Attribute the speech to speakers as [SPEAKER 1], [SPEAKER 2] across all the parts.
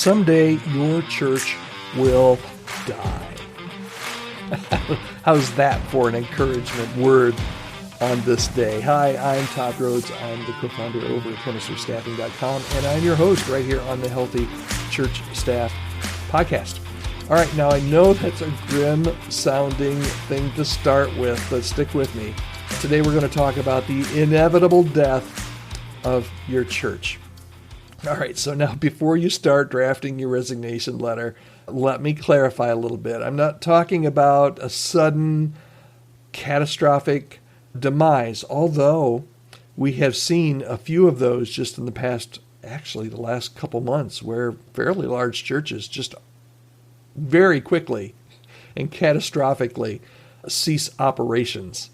[SPEAKER 1] someday your church will die. How's that for an encouragement word on this day? Hi, I'm Todd Rhoades. I'm the co-founder over at ministrystaffing.com, and I'm your host right here on the Healthy Church Staff podcast. All right, now I know that's a grim-sounding thing to start with, but stick with me. Today we're going to talk about the inevitable death of your church. All right, so now before you start drafting your resignation letter, let me clarify a little bit. I'm not talking about a sudden, catastrophic demise, although we have seen a few of those just in the past, actually the last couple months, where fairly large churches just very quickly and catastrophically cease operations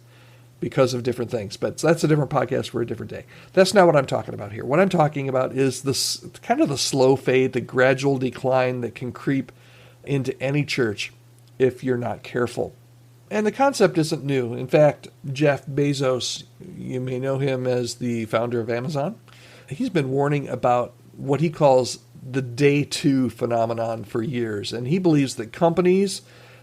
[SPEAKER 1] because of different things. But that's a different podcast for a different day. That's not what I'm talking about here. What I'm talking about is this kind of the slow fade, the gradual decline that can creep into any church if you're not careful. And the concept isn't new. In fact, Jeff Bezos, you may know him as the founder of Amazon. He's been warning about what he calls the day two phenomenon for years. And he believes that companies,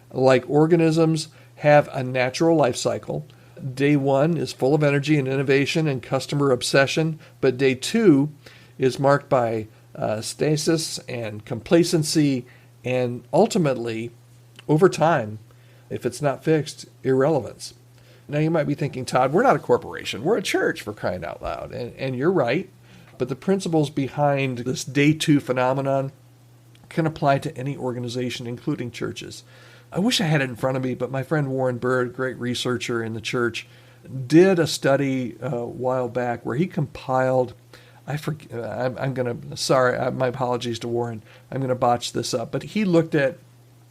[SPEAKER 1] like organisms, have a natural life cycle. Day one is full of energy and innovation and customer obsession, but day two is marked by stasis and complacency and ultimately, over time, if it's not fixed, irrelevance. Now you might be thinking, Todd, we're not a corporation. We're a church, for crying out loud. And you're right, but the principles behind this day two phenomenon can apply to any organization, including churches. I wish I had it in front of me, but my friend Warren Bird, great researcher in the church, did a study a while back where he compiled, my apologies to Warren, I'm going to botch this up, but he looked at,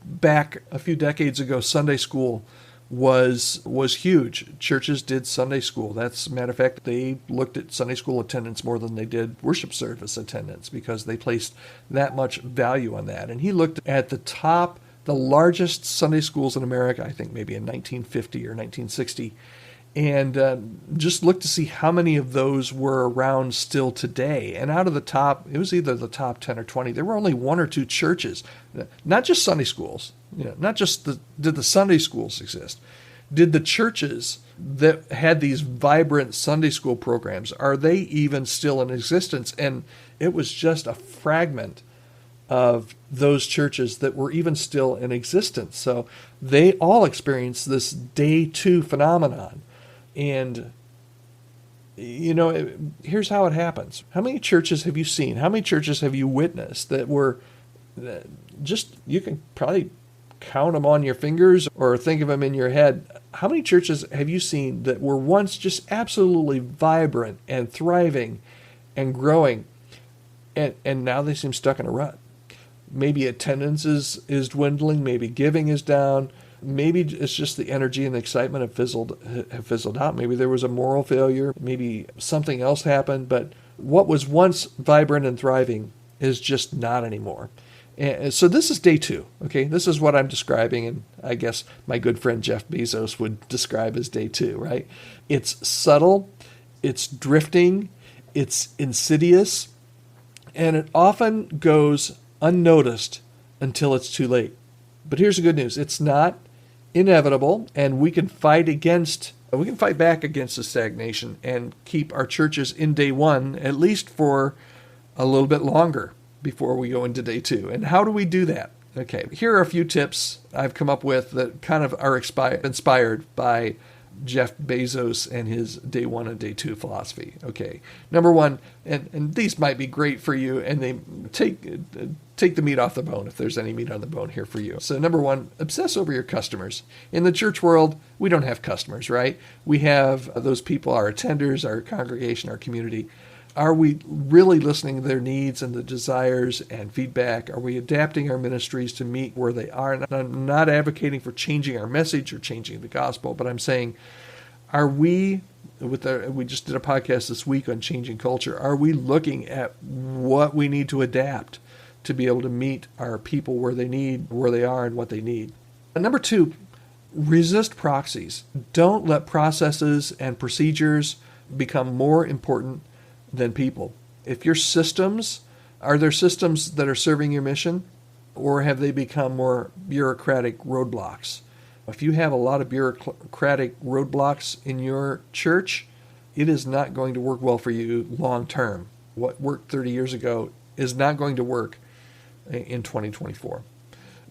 [SPEAKER 1] back a few decades ago, Sunday school was huge. Churches did Sunday school. That's a matter of fact, they looked at Sunday school attendance more than they did worship service attendance because they placed that much value on that. And he looked at the largest Sunday schools in America, I think maybe in 1950 or 1960, and just looked to see how many of those were around still today. And out of the top, it was either the top 10 or 20, there were only one or two churches, not just Sunday schools, not just did the Sunday schools exist, did the churches that had these vibrant Sunday school programs, are they even still in existence? And it was just a fragment of those churches that were even still in existence. So they all experienced this day two phenomenon. And, here's how it happens. How many churches have you seen? How many churches have you witnessed that were just, you can probably count them on your fingers or think of them in your head. How many churches have you seen that were once just absolutely vibrant and thriving and growing, and now they seem stuck in a rut? Maybe attendance is dwindling. Maybe giving is down. Maybe it's just the energy and the excitement have fizzled out. Maybe there was a moral failure. Maybe something else happened. But what was once vibrant and thriving is just not anymore. And so this is day two. Okay, this is what I'm describing, and I guess my good friend Jeff Bezos would describe as day two. Right? It's subtle. It's drifting. It's insidious, and it often goes unnoticed until it's too late. But here's the good news. It's not inevitable, and we can fight back against the stagnation and keep our churches in day one, at least for a little bit longer before we go into day two. And how do we do that? Okay, here are a few tips I've come up with that kind of are inspired by Jeff Bezos and his day one and day two philosophy. Okay, number one, and these might be great for you, and they take the meat off the bone if there's any meat on the bone here for you. So number one, obsess over your customers. In the church world, we don't have customers, right? We have those people, our attenders, our congregation, our community. Are we really listening to their needs and the desires and feedback? Are we adapting our ministries to meet where they are? And I'm not advocating for changing our message or changing the gospel, but I'm saying, we just did a podcast this week on changing culture. Are we looking at what we need to adapt to be able to meet our people where they are and what they need? And number two, resist proxies. Don't let processes and procedures become more important than people. If your systems Are there systems that are serving your mission, or have they become more bureaucratic roadblocks? If you have a lot of bureaucratic roadblocks in your church, it is not going to work well for you long term. What worked 30 years ago is not going to work in 2024.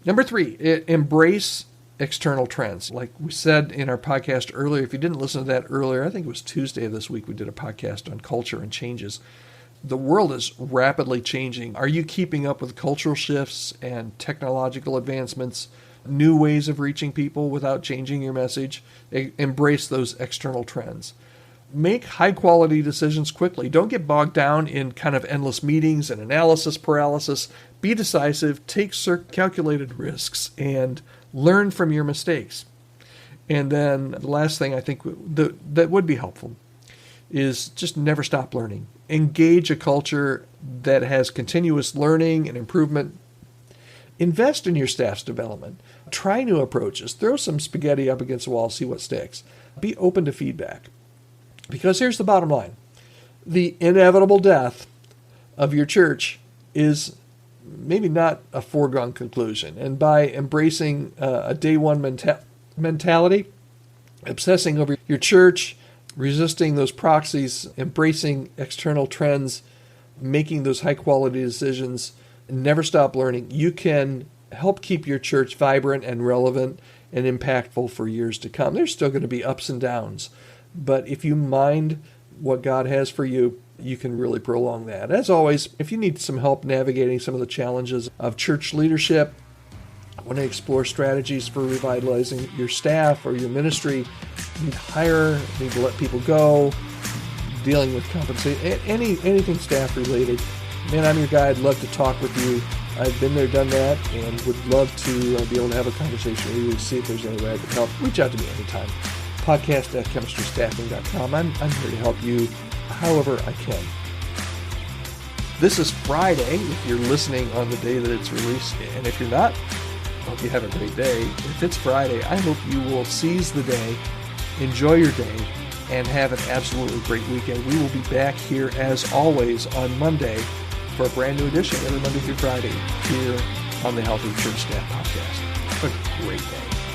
[SPEAKER 1] Number 3, embrace external trends. Like we said in our podcast earlier, if you didn't listen to that earlier, I think it was Tuesday of this week, we did a podcast on culture and changes. The world is rapidly changing. Are you keeping up with cultural shifts and technological advancements, new ways of reaching people without changing your message? Embrace those external trends. Make high-quality decisions quickly. Don't get bogged down in kind of endless meetings and analysis paralysis. Be decisive, take calculated risks, and learn from your mistakes. And then the last thing I think that would be helpful is just never stop learning. Engage a culture that has continuous learning and improvement. Invest in your staff's development. Try new approaches. Throw some spaghetti up against the wall, see what sticks. Be open to feedback. Because here's the bottom line. The inevitable death of your church is maybe not a foregone conclusion. And by embracing a day one mentality, obsessing over your church, resisting those proxies, embracing external trends, making those high quality decisions, never stop learning, you can help keep your church vibrant and relevant and impactful for years to come. There's still going to be ups and downs, but if you mind what God has for you, you can really prolong that. As always, if you need some help navigating some of the challenges of church leadership, want to explore strategies for revitalizing your staff or your ministry, need to hire, need to let people go, dealing with compensation, anything staff related, man, I'm your guy. I'd love to talk with you. I've been there, done that, and would love to be able to have a conversation with you, see if there's any way I can help. Reach out to me anytime. Podcast@chemistrystaffing.com. I'm here to help you however I can. This is Friday, if you're listening on the day that it's released, and if you're not, I hope you have a great day. If it's Friday, I hope you will seize the day, enjoy your day, and have an absolutely great weekend. We will be back here, as always, on Monday for a brand new edition, every Monday through Friday, here on the Healthy Church Staff Podcast. Have a great day.